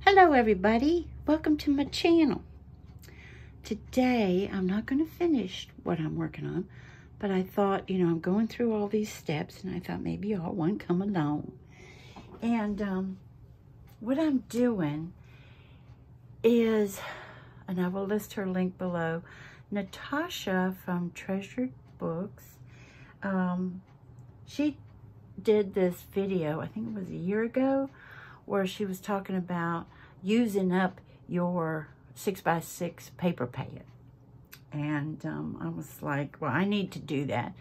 Hello everybody, welcome to my channel. Today I'm not going to finish what I'm working on, but I thought, I'm going through all these steps and I thought maybe y'all want to come along. And what I'm doing is, and I will list her link below, Natasha from Treasured Books. She did this video, I think it was a year ago, where she was talking about using up your 6x6 paper pad. And I was like, well, I need to do that.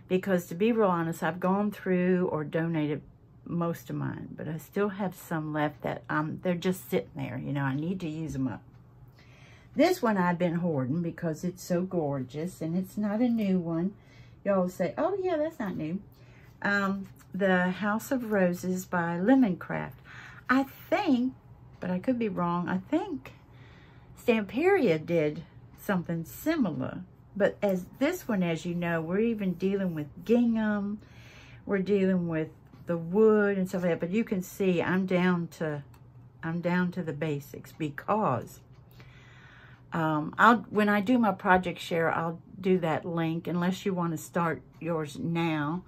Because to be real honest, I've gone through or donated most of mine, but I still have some left that they're just sitting there. I need to use them up. This one I've been hoarding because it's so gorgeous, and it's not a new one. Y'all say, oh yeah, that's not new. The House of Roses by Lemoncraft. I think, but I could be wrong, I think Stamperia did something similar. But as this one, as you know, we're even dealing with gingham. We're dealing with the wood and stuff like that. But you can see I'm down to the basics because when I do my project share, I'll do that link unless you want to start yours now.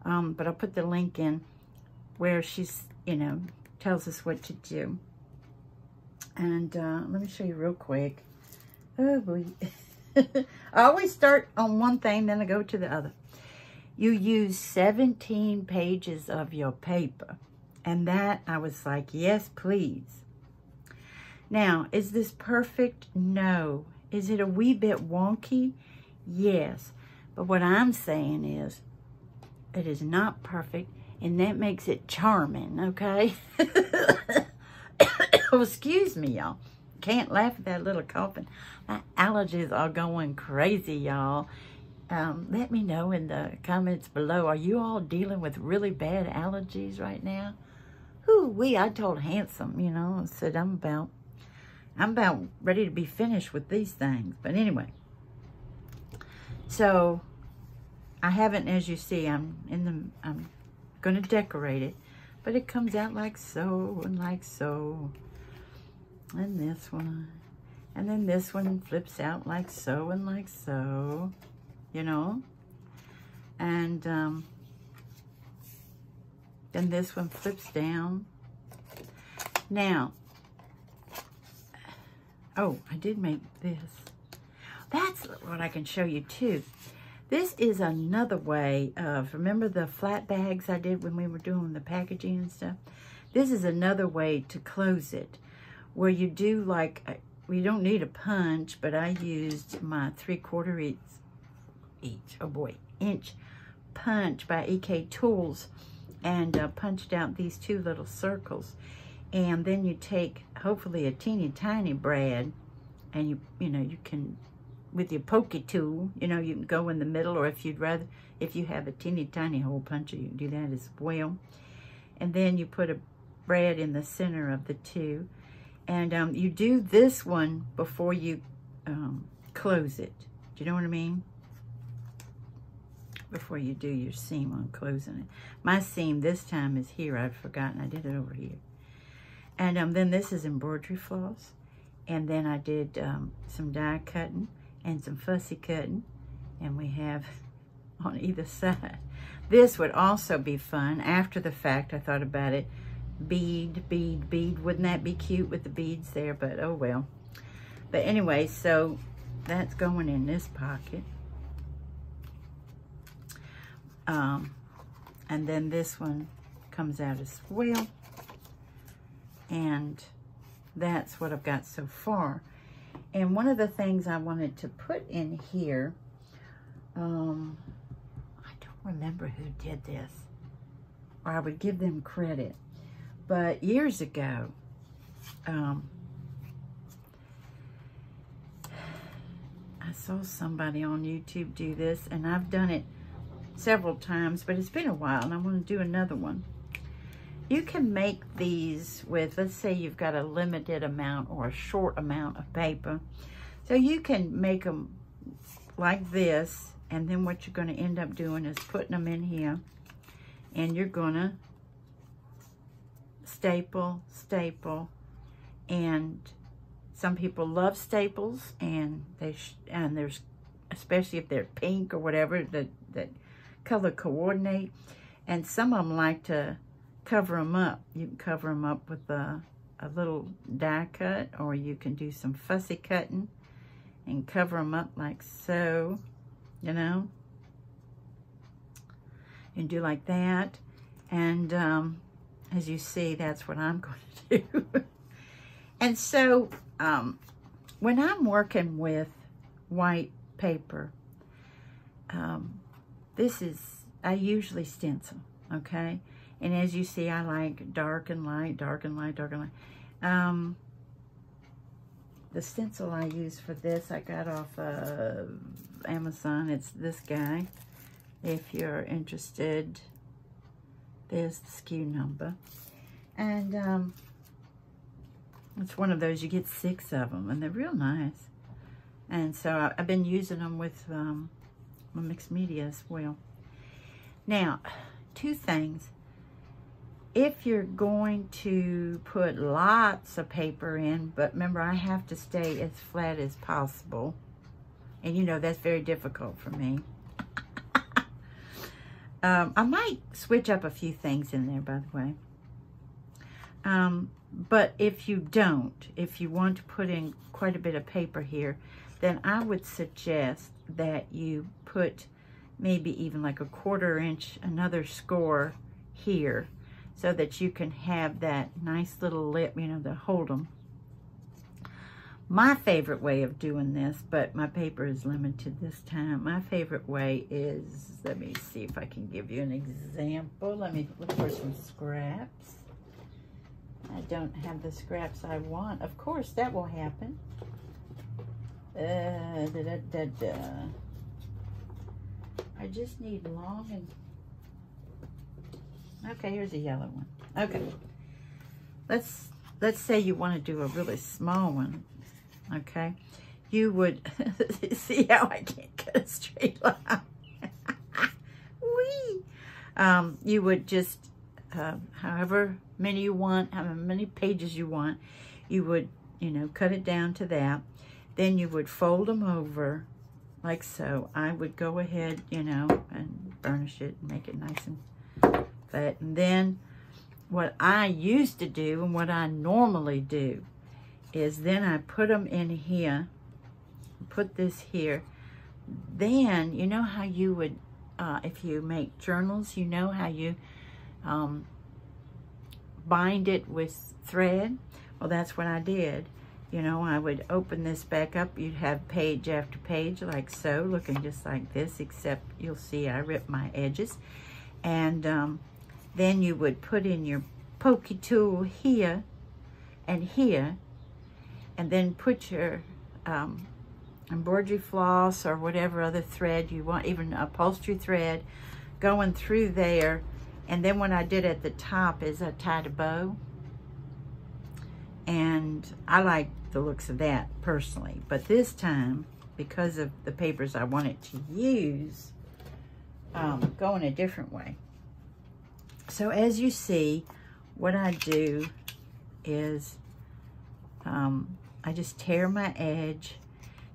But I'll put the link in where she's, tells us what to do. And let me show you real quick. Oh boy. I always start on one thing, then I go to the other. You use 17 pages of your paper. And that, I was like, yes, please. Now, is this perfect? No. Is it a wee bit wonky? Yes. But what I'm saying is, it is not perfect, and that makes it charming, okay? Oh, excuse me, y'all. Can't laugh at that little coughing. My allergies are going crazy, y'all. Let me know in the comments below. Are you all dealing with really bad allergies right now? I told Handsome, I said I'm about ready to be finished with these things. But anyway, so I haven't, as you see, I'm going to decorate it, but it comes out like so and like so. And this one. And then this one flips out like so and like so, And then this one flips down. Now, oh, I did make this. That's what I can show you too. This is another way of, remember the flat bags I did when we were doing the packaging and stuff? This is another way to close it, where you do like, we don't need a punch, but I used my 3/4 inch punch by EK Tools and punched out these two little circles. And then you take, hopefully, a teeny tiny brad, and you can, with your pokey tool, you can go in the middle, or if you have a teeny tiny hole puncher, you can do that as well. And then you put a brad in the center of the two. And you do this one before you close it. Do you know what I mean? Before you do your seam on closing it. My seam this time is here. I've forgotten. I did it over here. And then this is embroidery floss. And then I did some die cutting and some fussy cutting. And we have on either side. This would also be fun. After the fact, I thought about it. Bead, bead, bead. Wouldn't that be cute with the beads there? But oh well. But anyway, so that's going in this pocket. And then this one comes out as well. And that's what I've got so far. And one of the things I wanted to put in here, I don't remember who did this, or I would give them credit. But years ago, I saw somebody on YouTube do this, and I've done it several times, but it's been a while, and I want to do another one. You can make these with, let's say you've got a limited amount or a short amount of paper. So you can make them like this, and then what you're going to end up doing is putting them in here, and you're going to staple, staple, And some people love staples, and and there's, especially if they're pink or whatever, that color coordinate. And some of them like to cover them up. You can cover them up with a little die cut, or you can do some fussy cutting and cover them up like so, you know. And do like that. And as you see, that's what I'm going to do. And so when I'm working with white paper, I usually stencil, okay? And as you see, I like dark and light, dark and light, dark and light. The stencil I use for this, I got off of Amazon. It's this guy. If you're interested, there's the SKU number. And it's one of those, you get 6 of them, and they're real nice. And so I've been using them with my mixed media as well. Now, 2 things. If you're going to put lots of paper in, but remember, I have to stay as flat as possible. And you know, that's very difficult for me. I might switch up a few things in there, by the way. But if you don't, if you want to put in quite a bit of paper here, then I would suggest that you put maybe even like a 1/4 inch, another score here, so that you can have that nice little lip, you know, to hold them. My favorite way of doing this, but my paper is limited this time. My favorite way is, let me see if I can give you an example. Let me look for some scraps. I don't have the scraps I want. Of course, that will happen. I just need long and... Okay, here's a yellow one. Okay. Let's say you want to do a really small one. Okay. You would... see how I can't cut a straight line? Whee! You would just... however many you want, however many pages you want, you would, you know, cut it down to that. Then you would fold them over like so. I would go ahead, you know, and burnish it and make it nice and flat. And then what I used to do and what I normally do is then I put them in here, put this here. Then, you know how you would, if you make journals, you know how you bind it with thread? Well, that's what I did. You know, I would open this back up. You'd have page after page like so, looking just like this, except you'll see I ripped my edges. And then you would put in your pokey tool here and here, and then put your embroidery floss or whatever other thread you want, even upholstery thread, going through there. And then what I did at the top is I tied a bow. And I like the looks of that personally. But this time, because of the papers I wanted to use, going a different way. So as you see, what I do is I just tear my edge.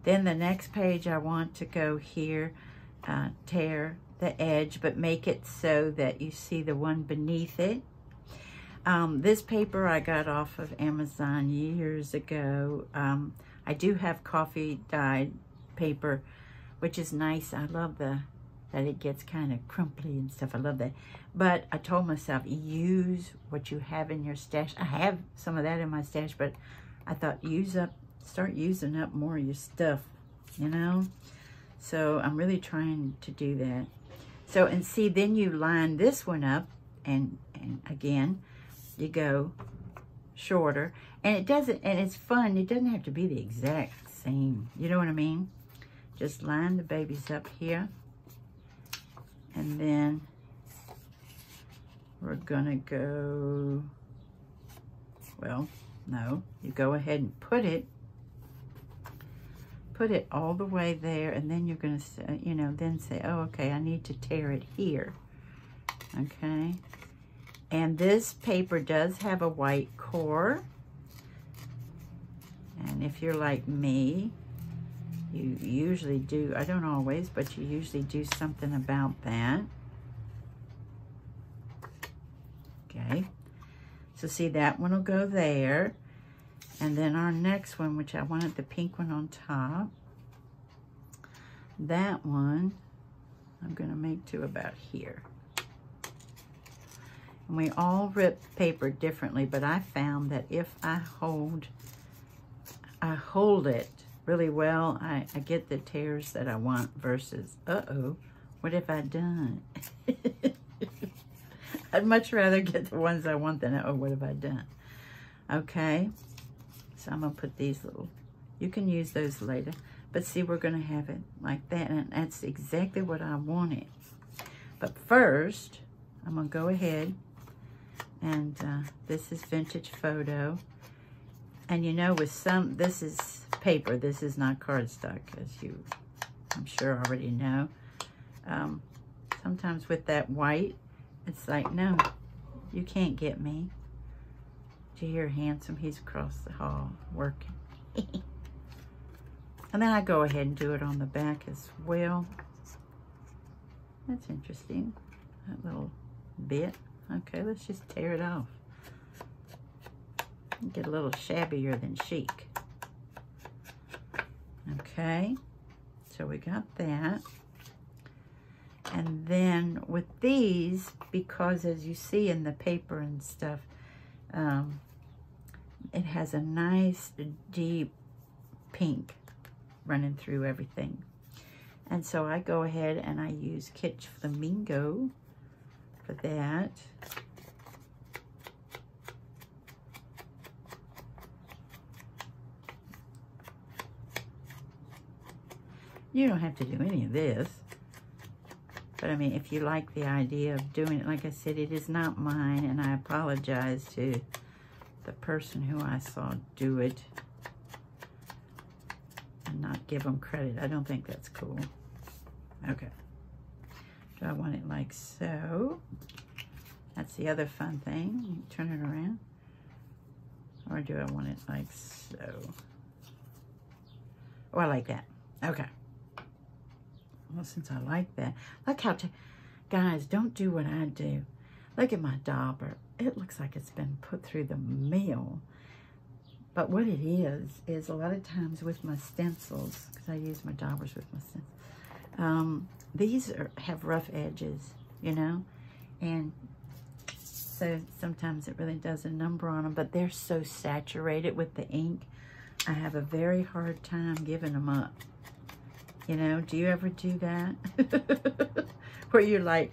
Then the next page I want to go here, tear the edge, but make it so that you see the one beneath it. This paper I got off of Amazon years ago. I do have coffee dyed paper, which is nice. I love that it gets kind of crumply and stuff. I love that. But I told myself, use what you have in your stash. I have some of that in my stash, but I thought start using up more of your stuff, you know? So I'm really trying to do that. So, and see, then you line this one up, and again, you go shorter. And it doesn't, and it's fun. It doesn't have to be the exact same. You know what I mean? Just line the babies up here. And then we're gonna go, well, no, you go ahead and put it all the way there, and then you're gonna say, you know, then say, oh, okay, I need to tear it here, okay? And this paper does have a white core, And if you're like me, you usually do, I don't always, but you usually do something about that. Okay, so see, that one will go there. And then our next one, which I wanted the pink one on top, that one I'm gonna make to about here. And we all rip paper differently, but I found that if I hold it really well, I get the tears that I want versus, uh-oh, what have I done? I'd much rather get the ones I want than, oh, what have I done? Okay, so I'm gonna put these little, you can use those later, but see, we're gonna have it like that, and that's exactly what I wanted. But first, I'm gonna go ahead and this is Vintage Photo. And you know, with some, this is paper, this is not cardstock, as you, I'm sure already know. Sometimes with that white, it's like, no, you can't get me. Do you hear Handsome? He's across the hall working. And then I go ahead and do it on the back as well. That's interesting, that little bit. Okay, let's just tear it off. Get a little shabbier than chic. Okay, so we got that. And then with these, because as you see in the paper and stuff, it has a nice deep pink running through everything. And so I go ahead and I use Kitsch Flamingo for that. You don't have to do any of this. But I mean, if you like the idea of doing it, like I said, it is not mine, and I apologize to the person who I saw do it and not give them credit. I don't think that's cool. Okay. Do I want it like so? That's the other fun thing. You turn it around. Or do I want it like so? Oh, I like that. Okay. Well, since I like that, look how, guys, don't do what I do. Look at my dauber. It looks like it's been put through the mill. But what it is a lot of times with my stencils, because I use my daubers with my stencils, these have rough edges, you know, and so sometimes it really does a number on them, but they're so saturated with the ink, I have a very hard time giving them up. You know, do you ever do that? Where you're like,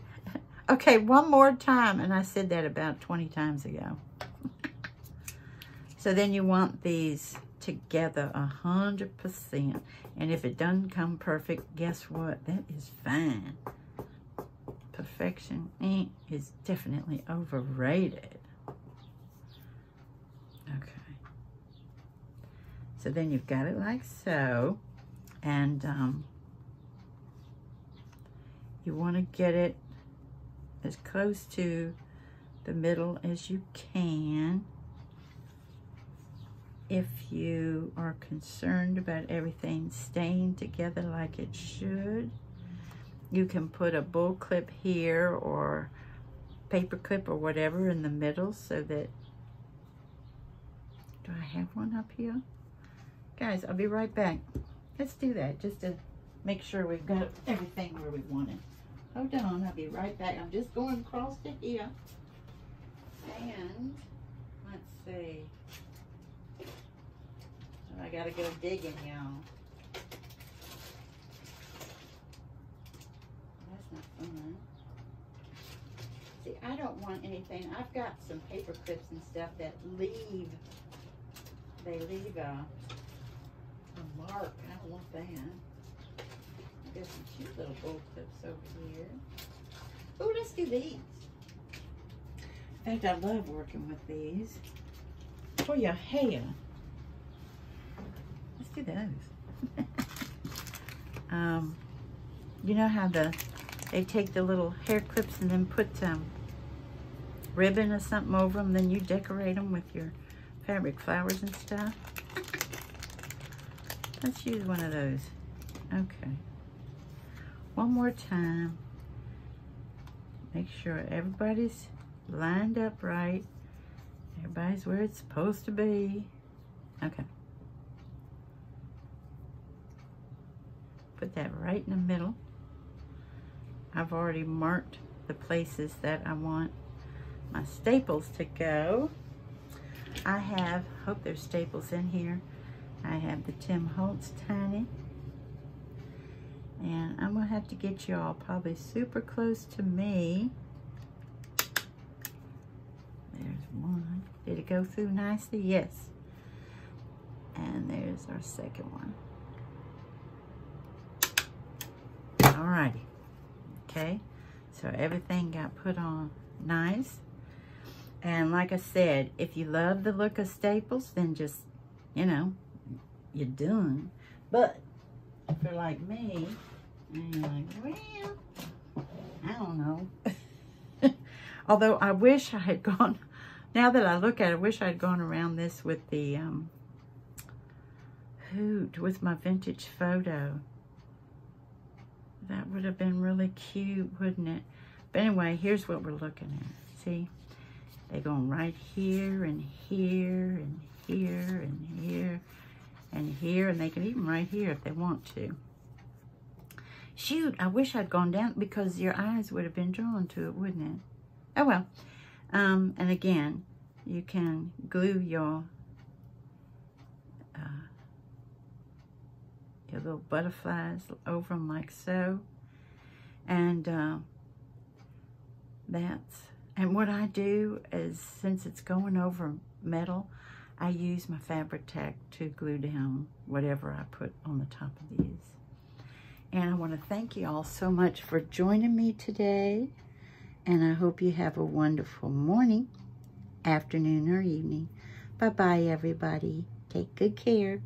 okay, one more time. And I said that about 20 times ago. So then you want these together 100%. And if it doesn't come perfect, guess what? That is fine. Perfection is definitely overrated. Okay. So then you've got it like so. And you want to get it as close to the middle as you can. If you are concerned about everything staying together like it should, you can put a bull clip here or paper clip or whatever in the middle so that, do I have one up here? Guys, I'll be right back. Let's do that just to make sure we've got everything where we want it. Hold on, I'll be right back. I'm just going across to here. And let's see. I gotta go digging, y'all. That's not fun. See, I don't want anything. I've got some paper clips and stuff that leave a mark. I don't want that. I got some cute little bowl clips over here. Oh, let's do these. In fact, I love working with these for your hair. Let's do those. You know how they take the little hair clips and then put ribbon or something over them, then you decorate them with your fabric flowers and stuff. Let's use one of those. Okay. One more time. Make sure everybody's lined up right. Everybody's where it's supposed to be. Okay. Put that right in the middle. I've already marked the places that I want my staples to go. I have, hope there's staples in here. I have the Tim Holtz Tiny. And I'm gonna have to get you all probably super close to me. There's one. Did it go through nicely? Yes. And there's our second one. Alrighty. Okay. So everything got put on nice. And like I said, if you love the look of staples, then just, you know, you're done. But if you're like me, and you're like, well, I don't know. Although I wish I had gone, now that I look at it, I wish I had gone around this with the hoot, with my vintage photo. That would have been really cute, wouldn't it? But anyway, here's what we're looking at. See? They're going right here and here and here and here and here. And they can even right here if they want to. Shoot, I wish I'd gone down because your eyes would have been drawn to it, wouldn't it? Oh, well. And again, you can glue your little butterflies over them like so. And and what I do is, since it's going over metal, I use my fabric tack to glue down whatever I put on the top of these. And I want to thank you all so much for joining me today. And I hope you have a wonderful morning, afternoon, or evening. Bye-bye, everybody. Take good care.